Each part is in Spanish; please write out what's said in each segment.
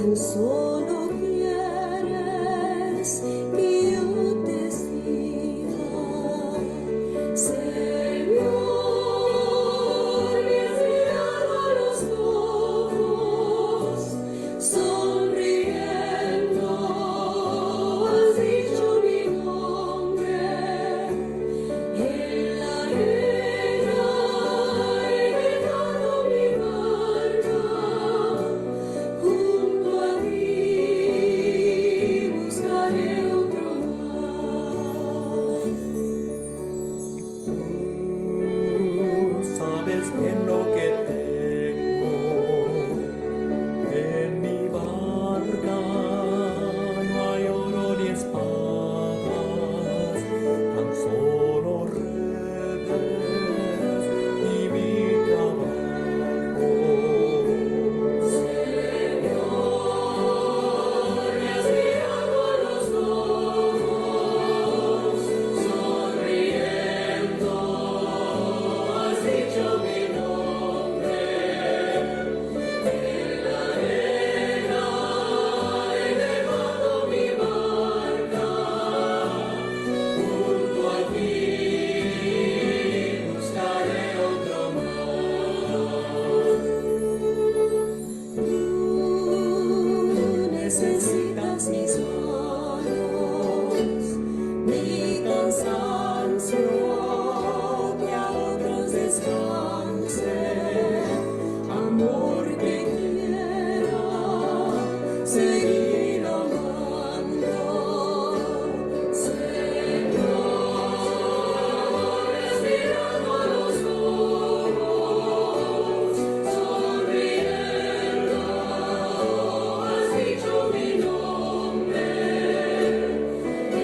Tan solo quieres que yo te siga, Señor, me has mirado a los ojos, sonriendo, has dicho mi nombre, en la arena he dejado mi barca. Junto a ti buscaré otro mar. Tú sabes bien lo que tengo en mi barca. No hay oro ni espadas, tan solo redes y mi trabajo. Señor, me has mirado a los ojos, sonriendo, has dicho mi nombre, en la arena he dejado mi barca, junto a ti buscaré otro mar. Tú necesitas mis manos, mi cansancio, que a otros descanse, amor que quiera seguir amando. Señor, has mirado a los ojos, sonriendo, has dicho mi nombre,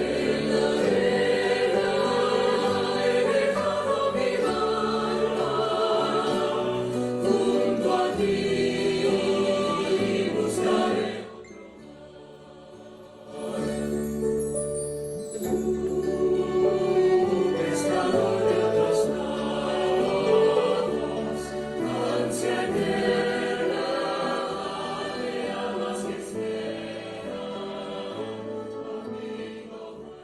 en la arena he dejado mi barca, junto a ti buscaré otro pescador de otros lados, ansia eterna de almas que esperan, amigo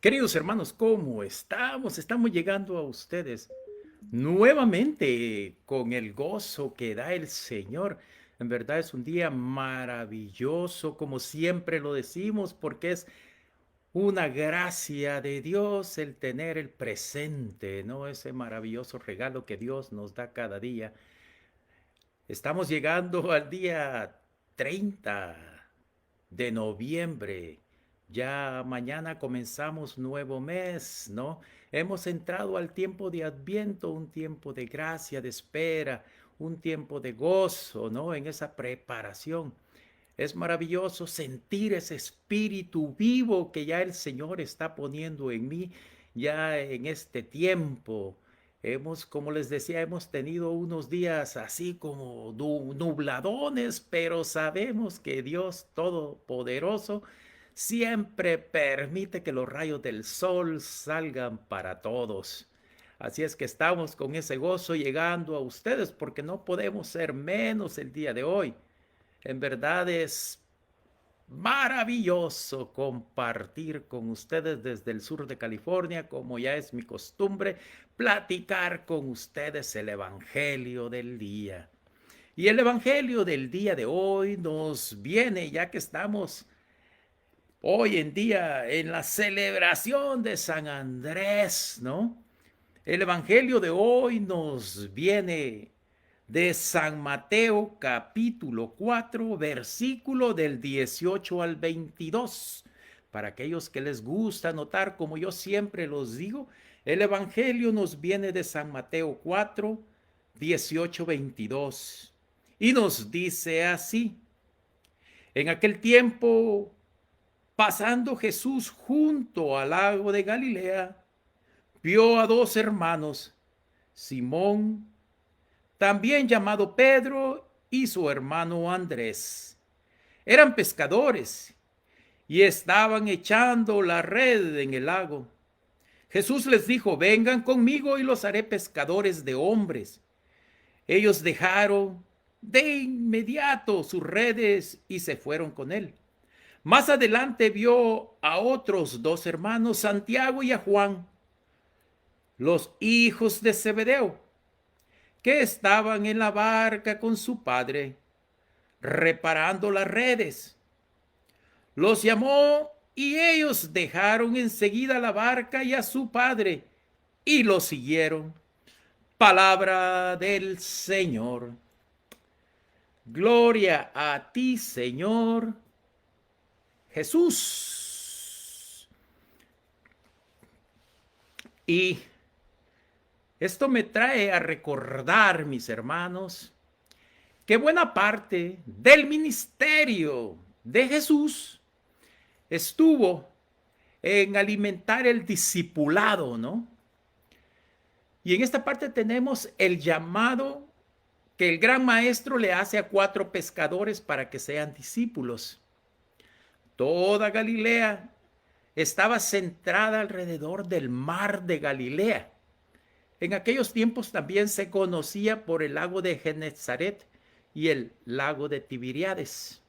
Queridos hermanos, ¿cómo estamos? Estamos llegando a ustedes nuevamente con el gozo que da el Señor. En verdad es un día maravilloso, como siempre lo decimos, porque es una gracia de Dios el tener el presente, ¿no? Ese maravilloso regalo que Dios nos da cada día. Estamos llegando al día 30 de noviembre. Ya mañana comenzamos nuevo mes, ¿no? Hemos entrado al tiempo de Adviento, un tiempo de gracia, de espera, un tiempo de gozo, ¿no? En esa preparación. Es maravilloso sentir ese espíritu vivo que ya el Señor está poniendo en mí, ya en este tiempo. Como les decía, hemos tenido unos días así como nubladones, pero sabemos que Dios Todopoderoso siempre permite que los rayos del sol salgan para todos. Así es que estamos con ese gozo llegando a ustedes porque no podemos ser menos el día de hoy. En verdad es maravilloso compartir con ustedes desde el sur de California, como ya es mi costumbre, platicar con ustedes el Evangelio del día. Y el Evangelio del día de hoy nos viene, ya que estamos hoy en día en la celebración de San Andrés, ¿no? El Evangelio de hoy nos viene de San Mateo capítulo 4, versículo del 18 al 22. Para aquellos que les gusta anotar, como yo siempre los digo, el Evangelio nos viene de San Mateo 4, 18, 22. Y nos dice así: en aquel tiempo, pasando Jesús junto al lago de Galilea, vio a dos hermanos, Simón, también llamado Pedro, y su hermano Andrés. Eran pescadores y estaban echando la red en el lago. Jesús les dijo: vengan conmigo y los haré pescadores de hombres. Ellos dejaron de inmediato sus redes y se fueron con él. Más adelante vio a otros dos hermanos, Santiago y a Juan, los hijos de Zebedeo, que estaban en la barca con su padre, reparando las redes. Los llamó y ellos dejaron enseguida la barca y a su padre y lo siguieron. Palabra del Señor. Gloria a ti, Señor Jesús. Y esto me trae a recordar, mis hermanos, que buena parte del ministerio de Jesús estuvo en alimentar el discipulado, ¿no? Y en esta parte tenemos el llamado que el gran maestro le hace a 4 pescadores para que sean discípulos. Toda Galilea estaba centrada alrededor del mar de Galilea. En aquellos tiempos también se conocía por el lago de Genezaret y el lago de Tiberíades.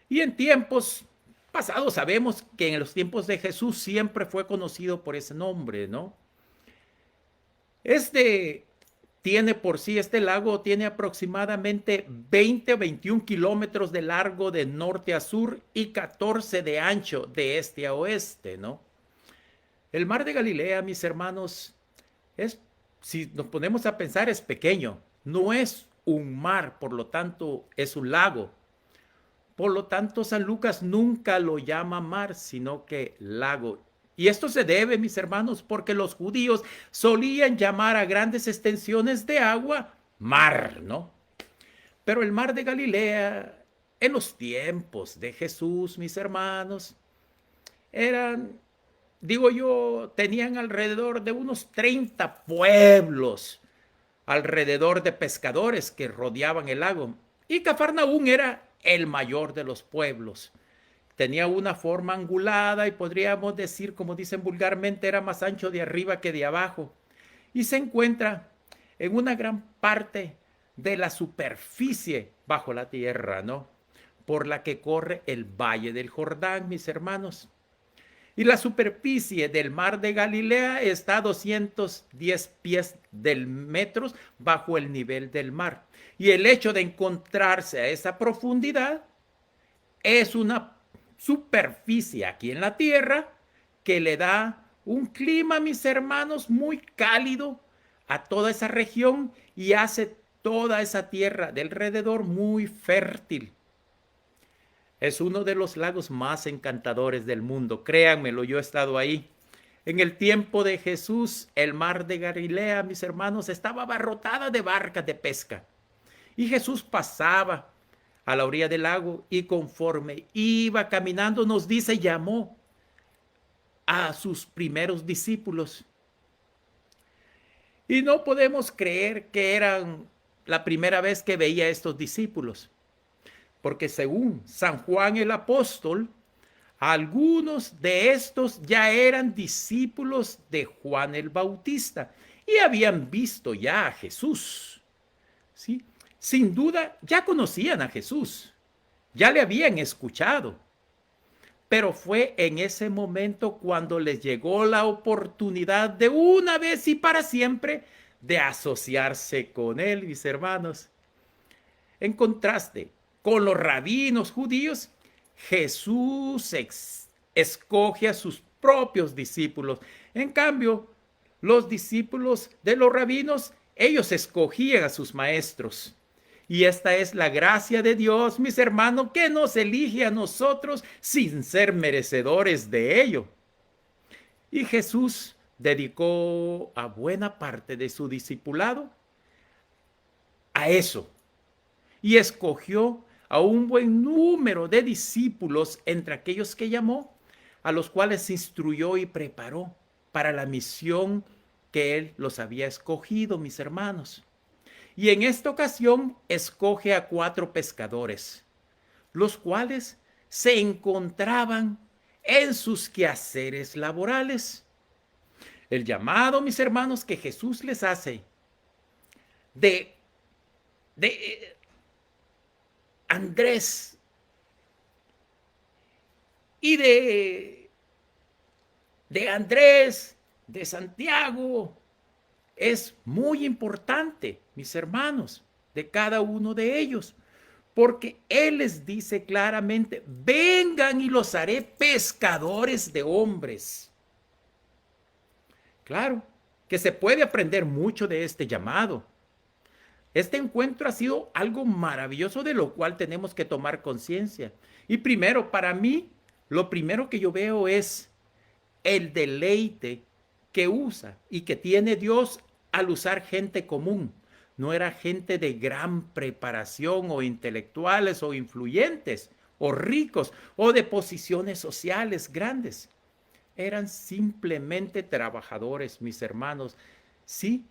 Y en tiempos pasados sabemos que en los tiempos de Jesús siempre fue conocido por ese nombre, ¿no? Este lago tiene aproximadamente 20 o 21 kilómetros de largo de norte a sur y 14 de ancho de este a oeste, ¿no? El mar de Galilea, mis hermanos, si nos ponemos a pensar, es pequeño. No es un mar, por lo tanto, es un lago. Por lo tanto, San Lucas nunca lo llama mar, sino que lago. Y esto se debe, mis hermanos, porque los judíos solían llamar a grandes extensiones de agua mar, ¿no? Pero el mar de Galilea, en los tiempos de Jesús, mis hermanos, tenían alrededor de unos 30 pueblos alrededor de pescadores que rodeaban el lago. Y Cafarnaún era el mayor de los pueblos. Tenía una forma angulada y podríamos decir, como dicen vulgarmente, era más ancho de arriba que de abajo. Y se encuentra en una gran parte de la superficie bajo la tierra, ¿no? Por la que corre el valle del Jordán, mis hermanos. Y la superficie del mar de Galilea está a 210 pies del metros bajo el nivel del mar. Y el hecho de encontrarse a esa profundidad es una superficie aquí en la tierra que le da un clima, mis hermanos, muy cálido a toda esa región y hace toda esa tierra del alrededor muy fértil. Es uno de los lagos más encantadores del mundo, créanmelo, yo he estado ahí. En el tiempo de Jesús, el mar de Galilea, mis hermanos, estaba abarrotada de barcas de pesca. Y Jesús pasaba a la orilla del lago y conforme iba caminando, nos dice, llamó a sus primeros discípulos. Y no podemos creer que eran la primera vez que veía a estos discípulos, porque según San Juan el apóstol, algunos de estos ya eran discípulos de Juan el Bautista y habían visto ya a Jesús, ¿sí? Sin duda, ya conocían a Jesús, ya le habían escuchado, pero fue en ese momento cuando les llegó la oportunidad de una vez y para siempre de asociarse con él, mis hermanos. En contraste con los rabinos judíos, Jesús escoge a sus propios discípulos. En cambio, los discípulos de los rabinos, ellos escogían a sus maestros. Y esta es la gracia de Dios, mis hermanos, que nos elige a nosotros sin ser merecedores de ello. Y Jesús dedicó a buena parte de su discipulado a eso. Y escogió a un buen número de discípulos entre aquellos que llamó, a los cuales instruyó y preparó para la misión que él los había escogido, mis hermanos. Y en esta ocasión escoge a 4 pescadores, los cuales se encontraban en sus quehaceres laborales. El llamado, mis hermanos, que Jesús les hace de Andrés y de Andrés, de Santiago, es muy importante, mis hermanos, de cada uno de ellos, porque Él les dice claramente, vengan y los haré pescadores de hombres. Claro que se puede aprender mucho de este llamado. Este encuentro ha sido algo maravilloso de lo cual tenemos que tomar conciencia. Y primero, para mí, lo primero que yo veo es el deleite que usa y que tiene Dios al usar gente común. No era gente de gran preparación o intelectuales o influyentes o ricos o de posiciones sociales grandes. Eran simplemente trabajadores, mis hermanos, sí,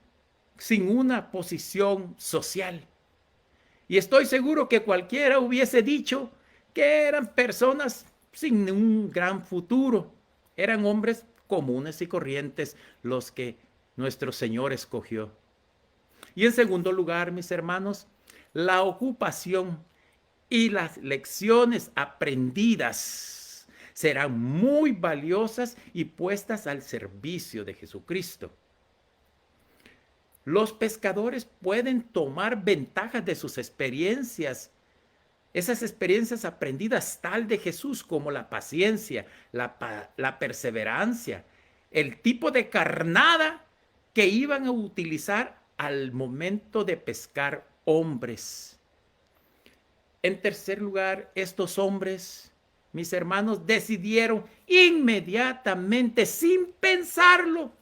sin una posición social. Y estoy seguro que cualquiera hubiese dicho que eran personas sin un gran futuro. Eran hombres comunes y corrientes los que nuestro Señor escogió. Y en segundo lugar, mis hermanos, la ocupación y las lecciones aprendidas serán muy valiosas y puestas al servicio de Jesucristo. Los pescadores pueden tomar ventajas de sus experiencias, esas experiencias aprendidas tal de Jesús como la paciencia, la perseverancia, el tipo de carnada que iban a utilizar al momento de pescar hombres. En tercer lugar, estos hombres, mis hermanos, decidieron inmediatamente, sin pensarlo,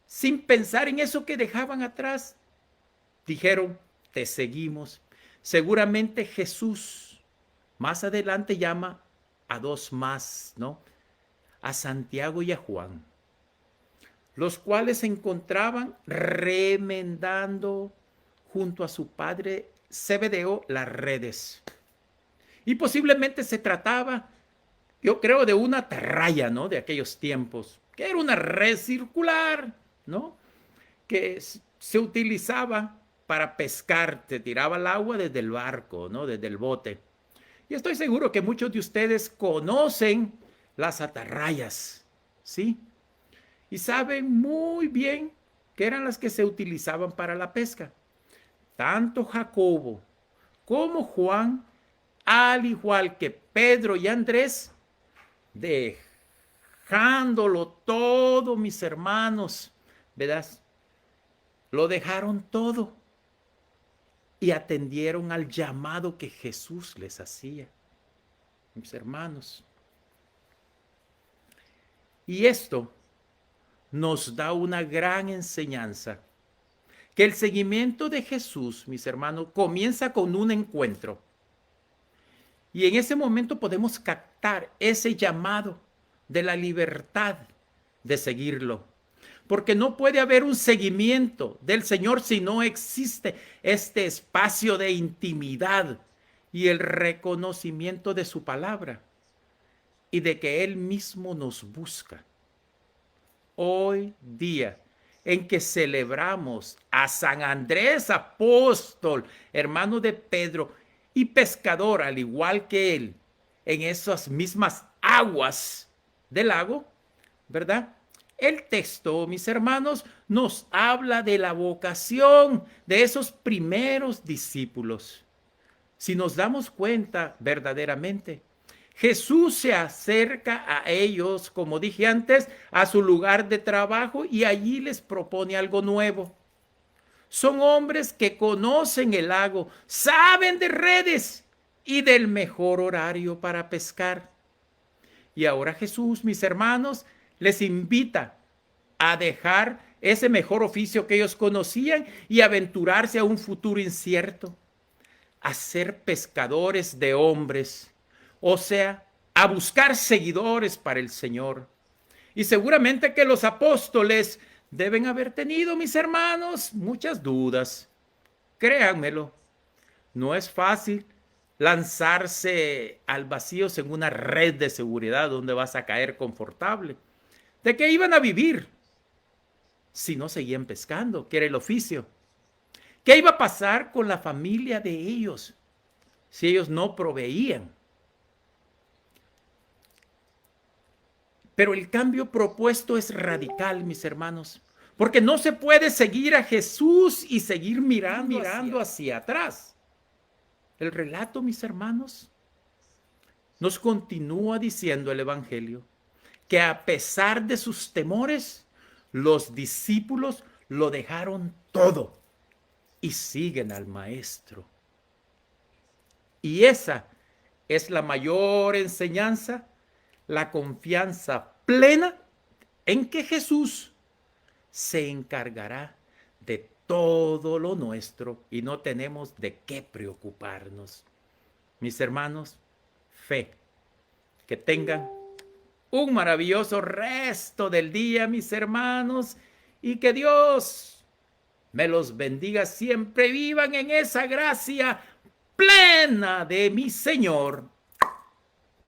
sin pensar en eso que dejaban atrás, dijeron, te seguimos. Seguramente Jesús más adelante llama a dos más, ¿no? A Santiago y a Juan, los cuales se encontraban remendando junto a su padre Zebedeo las redes. Y posiblemente se trataba, yo creo, de una atarraya, ¿no? De aquellos tiempos, que era una red circular, ¿no? Que se utilizaba para pescar, te tiraba el agua desde el barco, ¿no? Desde el bote. Y estoy seguro que muchos de ustedes conocen las atarrayas, ¿sí? Y saben muy bien que eran las que se utilizaban para la pesca. Tanto Jacobo como Juan, al igual que Pedro y Andrés, dejándolo todo, mis hermanos, ¿verdad? Lo dejaron todo y atendieron al llamado que Jesús les hacía, mis hermanos. Y esto nos da una gran enseñanza, que el seguimiento de Jesús, mis hermanos, comienza con un encuentro. Y en ese momento podemos captar ese llamado de la libertad de seguirlo. Porque no puede haber un seguimiento del Señor si no existe este espacio de intimidad y el reconocimiento de su palabra y de que Él mismo nos busca. Hoy día en que celebramos a San Andrés apóstol, hermano de Pedro y pescador al igual que él, en esas mismas aguas del lago, ¿verdad? El texto, mis hermanos, nos habla de la vocación de esos primeros discípulos. Si nos damos cuenta verdaderamente, Jesús se acerca a ellos, como dije antes, a su lugar de trabajo y allí les propone algo nuevo. Son hombres que conocen el lago, saben de redes y del mejor horario para pescar. Y ahora Jesús, mis hermanos, les invita a dejar ese mejor oficio que ellos conocían y aventurarse a un futuro incierto, a ser pescadores de hombres. O sea, a buscar seguidores para el Señor. Y seguramente que los apóstoles deben haber tenido, mis hermanos, muchas dudas. Créanmelo, no es fácil lanzarse al vacío en una red de seguridad donde vas a caer confortable. ¿De qué iban a vivir si no seguían pescando, que era el oficio? ¿Qué iba a pasar con la familia de ellos si ellos no proveían? Pero el cambio propuesto es radical, mis hermanos, porque no se puede seguir a Jesús y seguir mirando hacia atrás. El relato, mis hermanos, nos continúa diciendo el Evangelio que a pesar de sus temores, los discípulos lo dejaron todo y siguen al Maestro. Y esa es la mayor enseñanza, la confianza plena en que Jesús se encargará de todo lo nuestro y no tenemos de qué preocuparnos. Mis hermanos, fe. Que tengan un maravilloso resto del día, mis hermanos, y que Dios me los bendiga siempre. Vivan en esa gracia plena de mi Señor